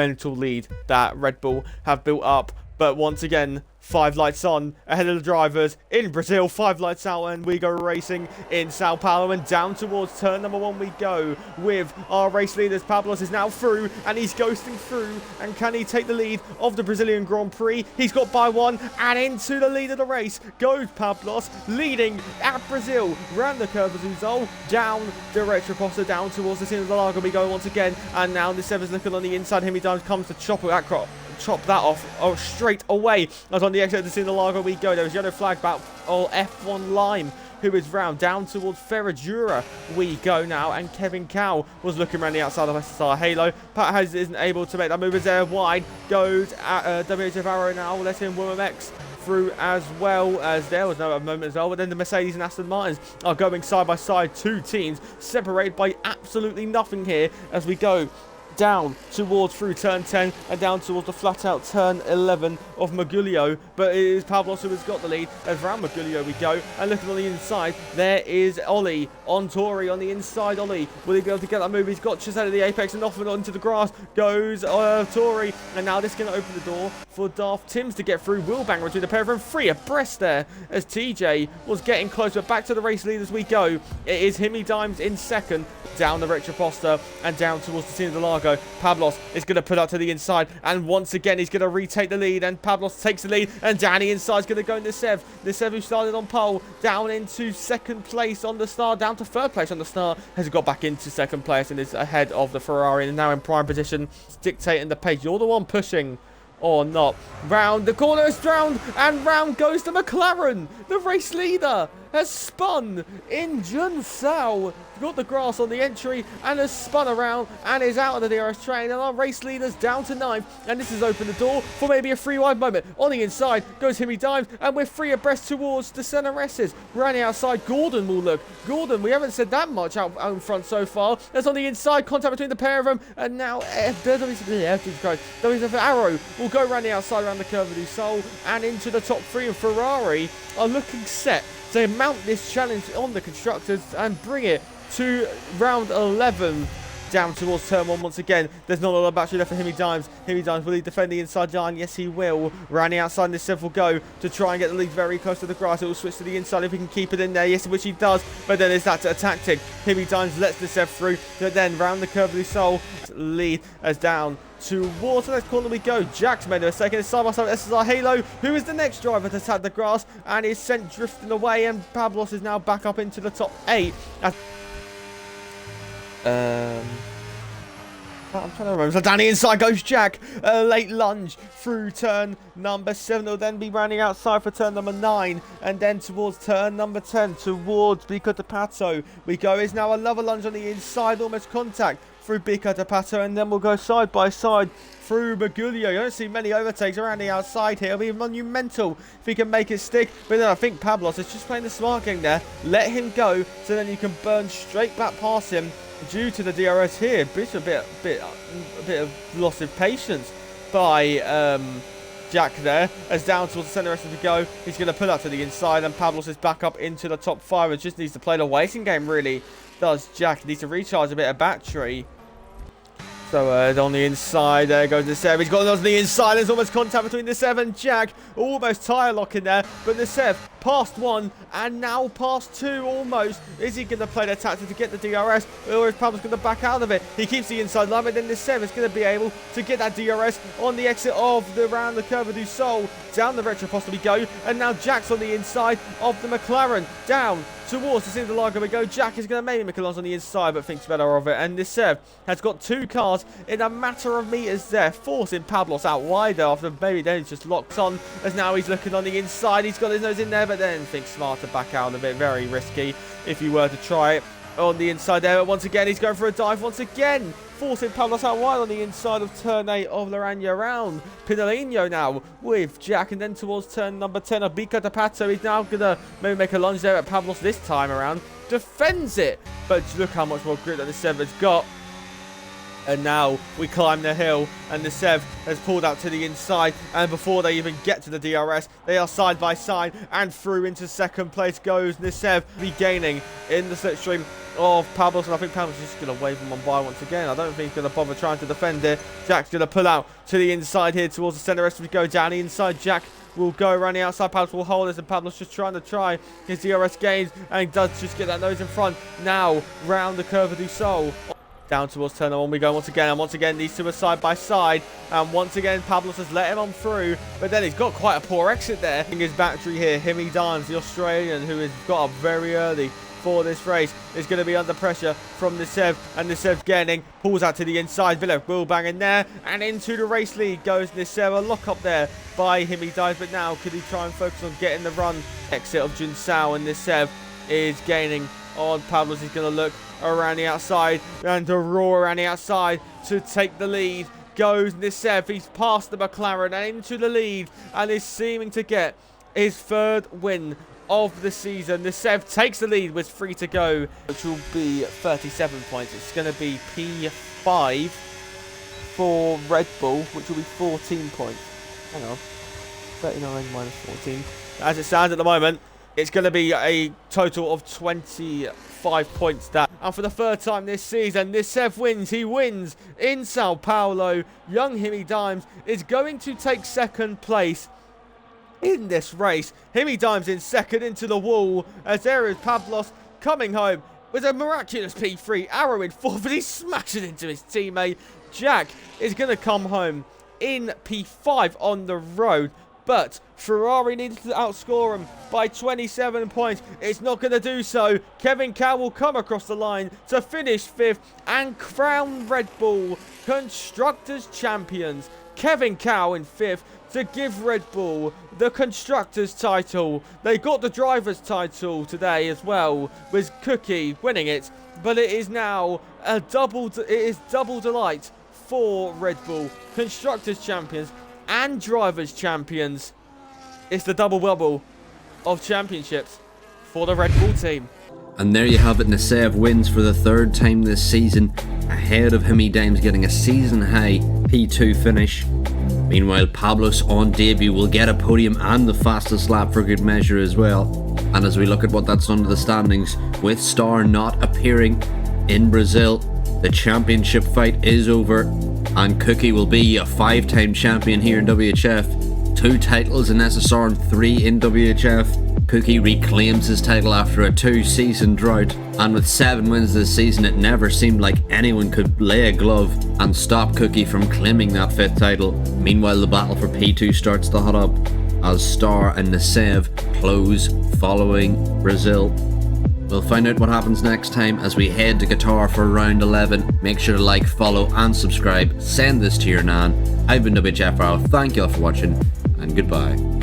mental lead that Red Bull have built up. But once again, 5 lights on ahead of the drivers in Brazil, 5 lights out, and we go racing in Sao Paulo, and down towards turn number 1 we go with our race leaders. Pablos is now through, and he's ghosting through, and can he take the lead of the Brazilian Grand Prix? He's got by 1, and into the lead of the race goes Pablos, leading at Brazil, round the curve of Uzol, down the retroposter, down towards the scene of the Lago we go once again, and now the 7's looking on the inside. Him he down comes to chop that off straight away. As on the exit of the Sinalago we go. There was yellow flag about F1 Lime, who is round. Down towards Ferradura we go now, and Kevin Cow was looking around the outside of SSR Halo. Pat Hayes isn't able to make that move as there wide goes WHF Arrow now, letting Willem X through as well, as there was no moment as well. But then the Mercedes and Aston Martins are going side by side. 2 teams separated by absolutely nothing here as we go down towards through turn 10 and down towards the flat out turn 11 of Magulio. But it is Pablos who has got the lead as round Magulio we go, and looking on the inside there is Ollie on Tori on the inside. Ollie, will he be able to get that move? He's got just out of the apex and off and onto the grass goes Tori, and now this is going to open the door for Darth Tims to get through. Will bang between the pair of them, 3 abreast there as TJ was getting close. But back to the race leaders we go. It is Himmy Dimes in second, down the retroposter and down towards the scene of the Largo. Pablos is going to put out to the inside, and once again he's going to retake the lead, and Pablos takes the lead, and Danny inside is going to go in Nisev. Nisev, who started on pole, down into second place on the start, down to third place on the start, has got back into second place and is ahead of the Ferrari, and now in prime position, dictating the pace. You're the one pushing or not. Round the corner is drowned, and round goes the McLaren. The race leader has spun in Junsao, got the grass on the entry and has spun around and is out of the DRS train, and our race leaders down to 9th, and this has opened the door for maybe a 3-wide moment. On the inside goes Himmy Dimes, and we're 3 abreast towards the center S's. Running outside, Gordon will look. Gordon, we haven't said that much out in front so far. That's on the inside, contact between the pair of them, and now WHF Arrow will go around the outside around the curve of Du Sol and into the top 3, and Ferrari are looking set to mount this challenge on the Constructors and bring it to round 11. Down towards turn 1 once again. There's not a lot of battery left for Himmy Dimes. Himmy Dimes, will he defend the inside line? Yes, he will. Round the outside, this will go to try and get the lead very close to the grass. It will switch to the inside if he can keep it in there. Yes, which he does. But then there's that tactic. Himmy Dimes lets Nisev through. But then round the curve of the soul, lead as down towards the next corner we go. Jack's made a second. Side by side with SSR Halo, who is the next driver to tag the grass and is sent drifting away. And Pablos is now back up into the top 8. I'm trying to remember. So Danny inside goes Jack. Late lunge through turn number 7. He'll then be rounding outside for turn number 9. And then towards turn number 10, towards Bico de Pato we go. Is now another lunge on the inside, almost contact through Bico de Pato. And then we'll go side by side through Magulio. You don't see many overtakes around the outside here. It'll be monumental if he can make it stick. But then I think Pablos is just playing the smart game there. Let him go so then you can burn straight back past him. Due to the DRS here, a bit of loss of patience by Jack there, as down towards the centre rest of the go. He's going to pull out to the inside, and Pablos is back up into the top 5 and just needs to play the waiting game, really. Does Jack. He needs to recharge a bit of battery. So on the inside, there goes Nisev. He's got on the inside. There's almost contact between Nisev and Jack. Almost tyre locking there. But Nisev past 1 and now past 2 almost. Is he going to play the tactic to get the DRS? Or is Pablos going to back out of it? He keeps the inside line, but then Nisev is going to be able to get that DRS on the exit of the round the curve of Du Sol. Down the retroposter we go. And now Jack's on the inside of the McLaren. Down towards the scene of the Lago we go. Jack is going to maybe Mikelon's on the inside, but thinks better of it. And Nisev has got 2 cars in a matter of meters there, forcing Pablos out wider after maybe then he's just locked on, as now he's looking on the inside. He's got his nose in there, but then thinks smart to back out a bit. Very risky if you were to try it on the inside there. But once again, he's going for a dive once again, forcing Pablos out wide on the inside of turn 8 of Laranja round. Pinolino now with Jack, and then towards turn number 10 of Bico de Pato. He's now going to maybe make a lunge there at Pablos this time around. Defends it, but look how much more grip that Nisev has got. And now we climb the hill, and Nisev has pulled out to the inside, and before they even get to the DRS, they are side by side, and through into second place goes Nisev, regaining in the slipstream of Pablos, and I think Pablos is just going to wave him on by once again. I don't think he's going to bother trying to defend it. Jack's going to pull out to the inside here towards the centre. Rest of us go down the inside. Jack will go around the outside. Pablos will hold this, and Pablos just trying to try his DRS gains, and he does just get that nose in front. Now round the curve of Du Sol. Down towards turn 1 we go once again, and once again these two are side by side, and once again Pablos has let him on through, but then he's got quite a poor exit there. His battery here, Himi Dimes, the Australian, who has got up very early for this race, is going to be under pressure from Nisev, and Nisev's getting, pulls out to the inside. Villa will bang in there, and into the race lead goes Nisev. A lock up there by Himi Dimes, but now could he try and focus on getting the run? Exit of Jun Sao, and Nisev is gaining on Pablos. He's going to look around the outside and to roar around the outside to take the lead. Goes Nisev. He's past the McLaren and into the lead, and is seeming to get his 3rd win of the season. Nisev takes the lead with 3 to go, which will be 37 points. It's going to be P5 for Red Bull, which will be 14 points. Hang on, 39 minus 14. As it stands at the moment, it's going to be a total of 25 points that. And for the 3rd time this season, Nisev wins. He wins in Sao Paulo. Young Himi Dimes is going to take 2nd place in this race. Himi Dimes in 2nd into the wall, as there is Pablos coming home with a miraculous P3. Arrow in 4th, but he's smashing into his teammate. Jack is going to come home in P5 on the road, but Ferrari needed to outscore him by 27 points. It's not going to do so. Kevin Cow will come across the line to finish 5th and crown Red Bull Constructors champions. Kevin Cow in 5th to give Red Bull the Constructors title. They got the Drivers title today as well, with Cookie winning it, but it is now a double delight for Red Bull Constructors champions and Drivers champions. It's the double bubble of championships for the Red Bull team. And there you have it. Nisev wins for the 3rd time this season, ahead of Himi Dimes getting a season high P2 finish. Meanwhile, Pablos on debut will get a podium and the fastest lap for good measure as well. And as we look at what that's done to the standings, with Star not appearing in Brazil, the championship fight is over, and Cookie will be a 5-time champion here in WHF, 2 titles in SSR and 3 in WHF. Cookie reclaims his title after a 2-season drought, and with 7 wins this season, it never seemed like anyone could lay a glove and stop Cookie from claiming that 5th title. Meanwhile, the battle for P2 starts to hot up as Star and Nisev close following Brazil. We'll find out what happens next time as we head to Qatar for round 11. Make sure to like, follow and subscribe. Send this to your nan. I've been WHF. Thank you all for watching, and goodbye.